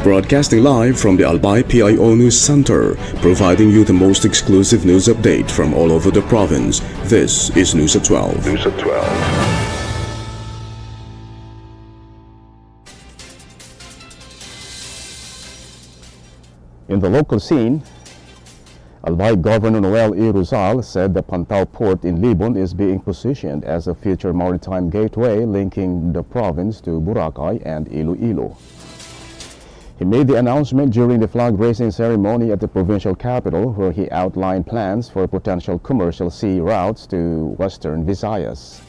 Broadcasting live from the Albay PIO News Center, providing you the most exclusive news update from all over the province. This is News at 12. News at 12. In the local scene, Albay Governor Noel E. Rizal said the Pantao Port in Libon is being positioned as a future maritime gateway linking the province to Boracay and Iloilo. He made the announcement during the flag-raising ceremony at the provincial capital, where he outlined plans for potential commercial sea routes to Western Visayas.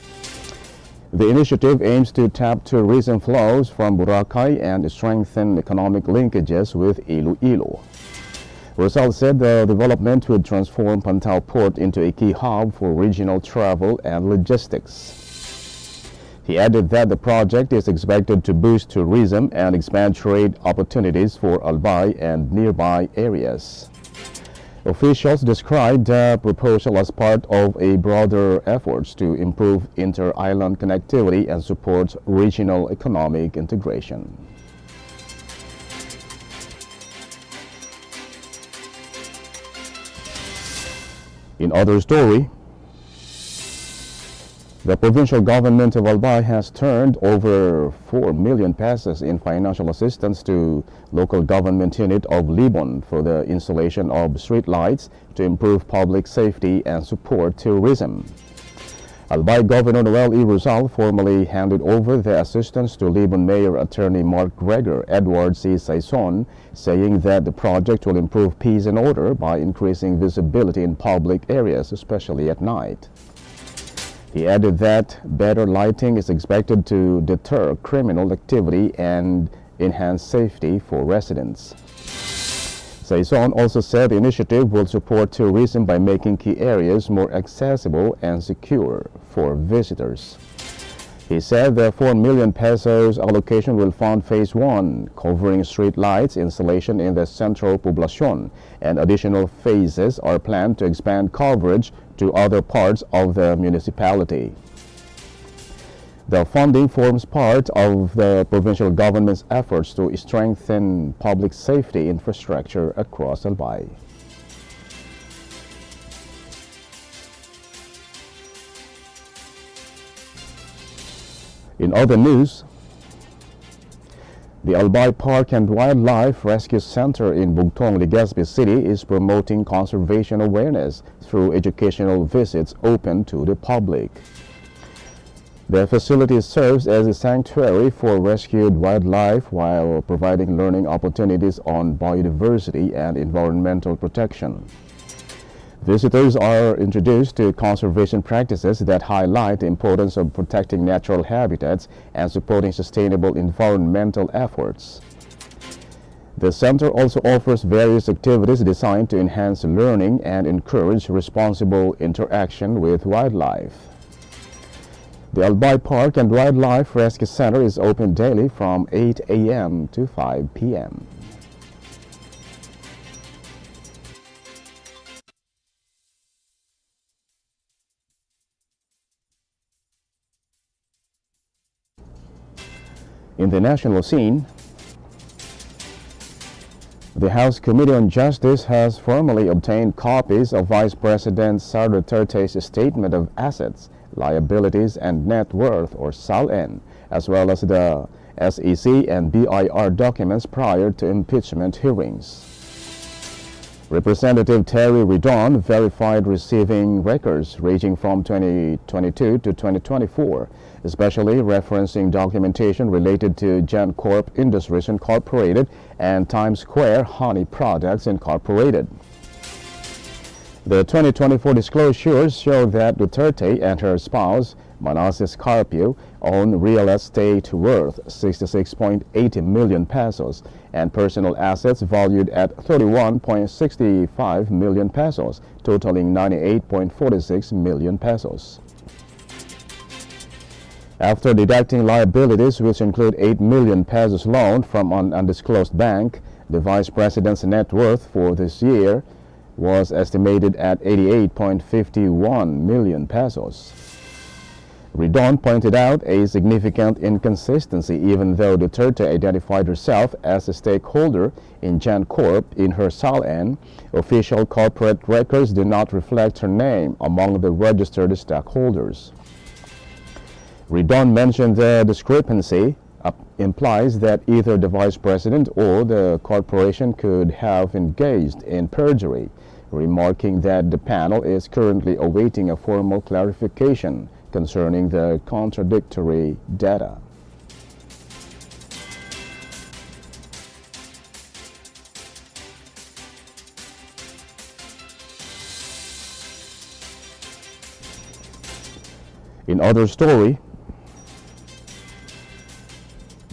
The initiative aims to tap tourism flows from Boracay and strengthen economic linkages with Iloilo. Rizal said the development would transform Pantao Port into a key hub for regional travel and logistics. He added that the project is expected to boost tourism and expand trade opportunities for Albay and nearby areas. Officials described the proposal as part of a broader efforts to improve inter-island connectivity and support regional economic integration. In other story, the provincial government of Albay has turned over 4 million pesos in financial assistance to local government unit of Libon for the installation of street lights to improve public safety and support tourism. Albay Governor Noel E. Rizal formally handed over the assistance to Libon Mayor Attorney Mark Gregor Edward C. Saison, saying that the project will improve peace and order by increasing visibility in public areas, especially at night. He added that better lighting is expected to deter criminal activity and enhance safety for residents. Saison also said the initiative will support tourism by making key areas more accessible and secure for visitors. He said the 4 million pesos allocation will fund Phase 1, covering street lights installation in the Central Poblacion, and additional phases are planned to expand coverage to other parts of the municipality. The funding forms part of the provincial government's efforts to strengthen public safety infrastructure across Albay. In other news, the Albay Park and Wildlife Rescue Center in Bugtong, Legazpi City is promoting conservation awareness through educational visits open to the public. The facility serves as a sanctuary for rescued wildlife while providing learning opportunities on biodiversity and environmental protection. Visitors are introduced to conservation practices that highlight the importance of protecting natural habitats and supporting sustainable environmental efforts. The center also offers various activities designed to enhance learning and encourage responsible interaction with wildlife. The Albay Park and Wildlife Rescue Center is open daily from 8 a.m. to 5 p.m. In the national scene, the House Committee on Justice has formally obtained copies of Vice President Sara Duterte's Statement of Assets, Liabilities and Net Worth, or SALN, as well as the SEC and BIR documents prior to impeachment hearings. Representative Terry Redon verified receiving records ranging from 2022 to 2024, especially referencing documentation related to GenCorp Industries Incorporated and Times Square Honey Products Incorporated. The 2024 disclosures show that Duterte and her spouse, Manasseh Carpio, own real estate worth 66.80 million pesos and personal assets valued at 31.65 million pesos, totaling 98.46 million pesos. After deducting liabilities, which include 8 million pesos loan from an undisclosed bank, the Vice President's net worth for this year was estimated at 88.51 million pesos. Redon pointed out a significant inconsistency even though Duterte identified herself as a stakeholder in GenCorp in her SALN. Official corporate records do not reflect her name among the registered stockholders. Redon mentioned the discrepancy implies that either the vice president or the corporation could have engaged in perjury, remarking that the panel is currently awaiting a formal clarification concerning the contradictory data. In other story,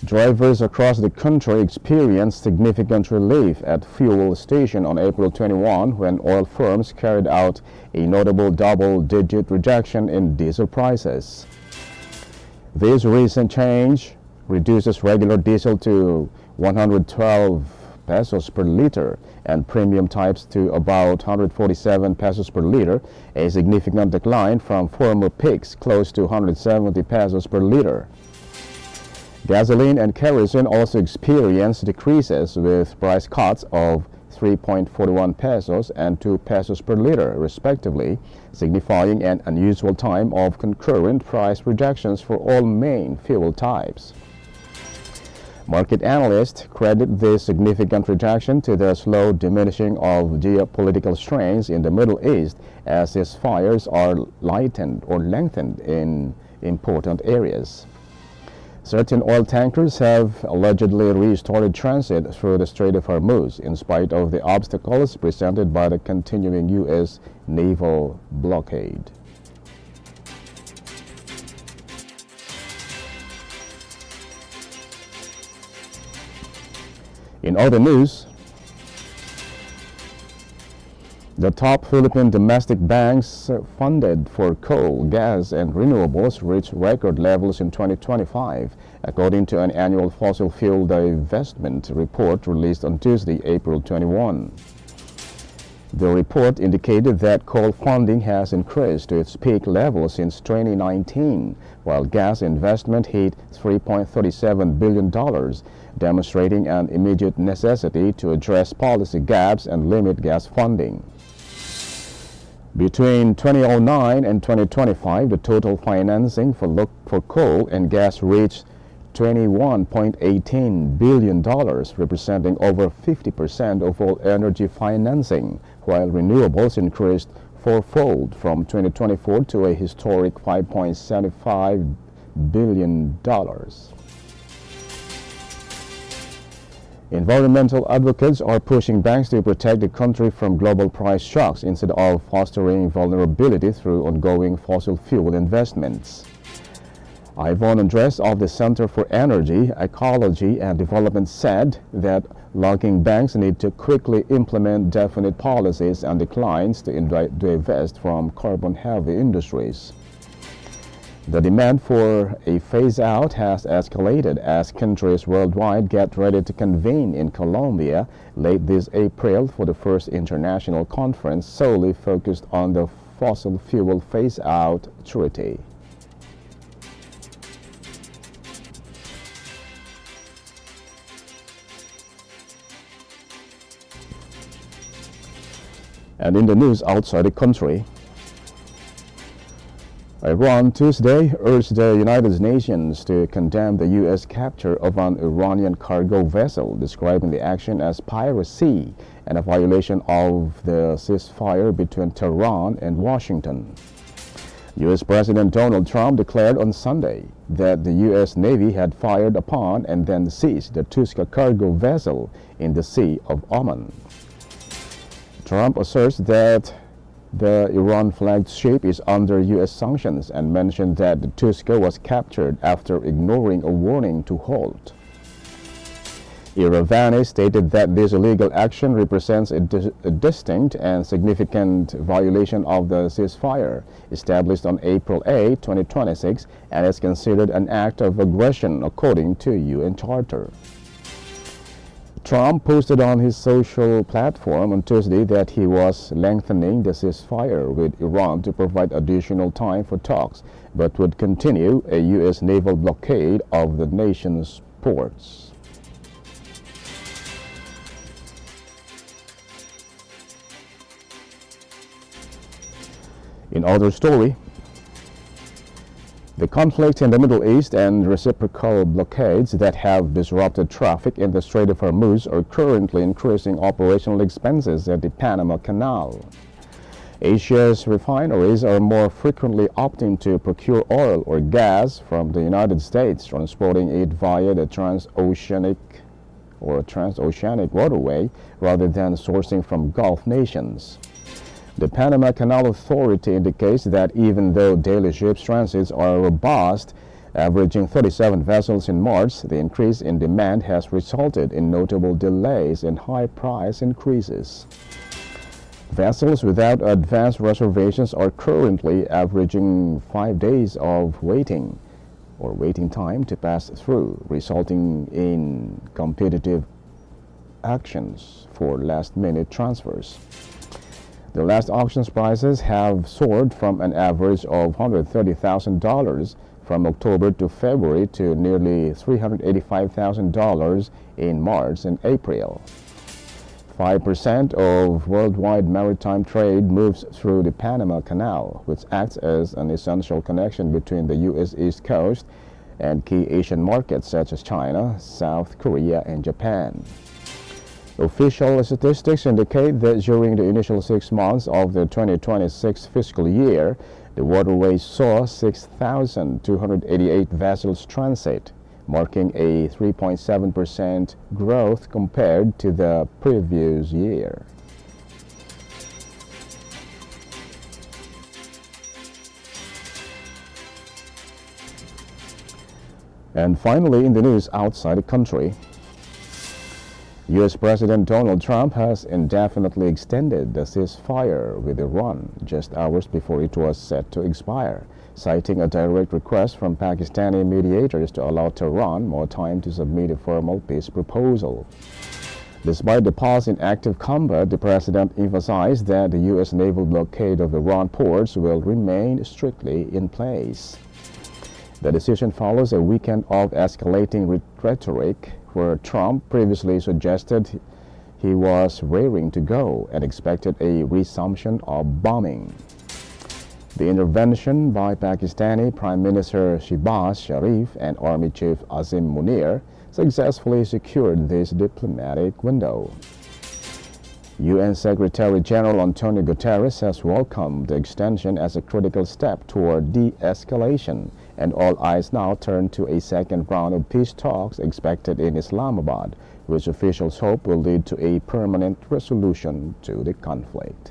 drivers across the country experienced significant relief at fuel station on April 21 when oil firms carried out a notable double-digit reduction in diesel prices. This recent change reduces regular diesel to 112 pesos per liter and premium types to about 147 pesos per liter, a significant decline from former peaks close to 170 pesos per liter. Gasoline and kerosene also experienced decreases with price cuts of 3.41 pesos and 2 pesos per liter, respectively, signifying an unusual time of concurrent price reductions for all main fuel types. Market analysts credit this significant reduction to the slow diminishing of geopolitical strains in the Middle East as its fires are lightened or lengthened in important areas. Certain oil tankers have allegedly restarted transit through the Strait of Hormuz in spite of the obstacles presented by the continuing U.S. naval blockade. In other news, the top Philippine domestic banks funded for coal, gas, and renewables reached record levels in 2025, according to an annual fossil fuel divestment report released on Tuesday, April 21. The report indicated that coal funding has increased to its peak level since 2019, while gas investment hit $3.37 billion, demonstrating an immediate necessity to address policy gaps and limit gas funding. Between 2009 and 2025, the total financing for coal and gas reached $21.18 billion, representing over 50% of all energy financing, while renewables increased fourfold from 2024 to a historic $5.75 billion. Environmental advocates are pushing banks to protect the country from global price shocks instead of fostering vulnerability through ongoing fossil fuel investments. Yvonne Andres of the Center for Energy, Ecology and Development said that lagging banks need to quickly implement definite policies and declines to divest from carbon-heavy industries. The demand for a phase-out has escalated as countries worldwide get ready to convene in Colombia late this April for the first international conference solely focused on the fossil fuel phase-out treaty. And in the news outside the country, Iran Tuesday urged the United Nations to condemn the U.S. capture of an Iranian cargo vessel, describing the action as piracy and a violation of the ceasefire between Tehran and Washington. U.S. President Donald Trump declared on Sunday that the U.S. Navy had fired upon and then seized the Tuska cargo vessel in the Sea of Oman. Trump asserts that the Iran-flagged ship is under U.S. sanctions and mentioned that the Tuska was captured after ignoring a warning to halt. Iravani stated that this illegal action represents a distinct and significant violation of the ceasefire established on April 8, 2026, and is considered an act of aggression according to UN Charter. Trump posted on his social platform on Tuesday that he was lengthening the ceasefire with Iran to provide additional time for talks, but would continue a U.S. naval blockade of the nation's ports. In other story, the conflict in the Middle East and reciprocal blockades that have disrupted traffic in the Strait of Hormuz are currently increasing operational expenses at the Panama Canal. Asia's refineries are more frequently opting to procure oil or gas from the United States, transporting it via the transoceanic waterway rather than sourcing from Gulf nations. The Panama Canal Authority indicates that even though daily ships transits are robust, averaging 37 vessels in March, the increase in demand has resulted in notable delays and high price increases. Vessels without advance reservations are currently averaging 5 days of waiting time to pass through, resulting in competitive actions for last-minute transfers. The last auction's prices have soared from an average of $130,000 from October to February to nearly $385,000 in March and April. 5% of worldwide maritime trade moves through the Panama Canal, which acts as an essential connection between the U.S. East Coast and key Asian markets such as China, South Korea, and Japan. Official statistics indicate that during the initial 6 months of the 2026 fiscal year, the waterway saw 6,288 vessels transit, marking a 3.7% growth compared to the previous year. And finally, in the news outside the country, U.S. President Donald Trump has indefinitely extended the ceasefire with Iran just hours before it was set to expire, citing a direct request from Pakistani mediators to allow Tehran more time to submit a formal peace proposal. Despite the pause in active combat, the president emphasized that the U.S. naval blockade of Iran ports will remain strictly in place. The decision follows a weekend of escalating rhetoric where Trump previously suggested he was raring to go and expected a resumption of bombing. The intervention by Pakistani Prime Minister Shehbaz Sharif and Army Chief Azim Munir successfully secured this diplomatic window. UN Secretary General Antonio Guterres has welcomed the extension as a critical step toward de-escalation, and all eyes now turn to a second round of peace talks expected in Islamabad, which officials hope will lead to a permanent resolution to the conflict.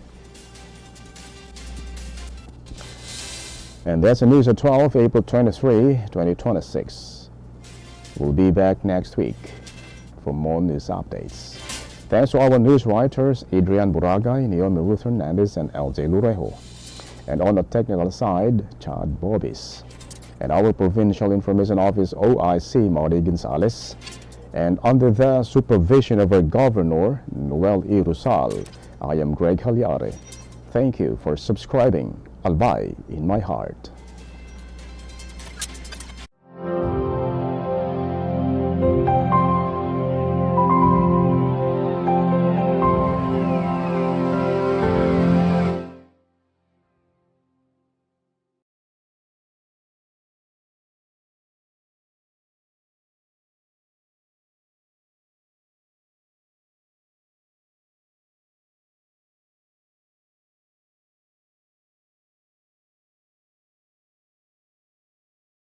And that's the news at 12, April 23, 2026. We'll be back next week for more news updates. Thanks to our news writers, Adrian Buragay, Naomi Ruth Hernandez, and LJ Lurejo. And on the technical side, Chad Bobis. And our Provincial Information Office OIC, Marty Gonzalez. And under the supervision of our Governor, Noel E. Rusal, I am Greg Hallare. Thank you for subscribing. Albay in my heart.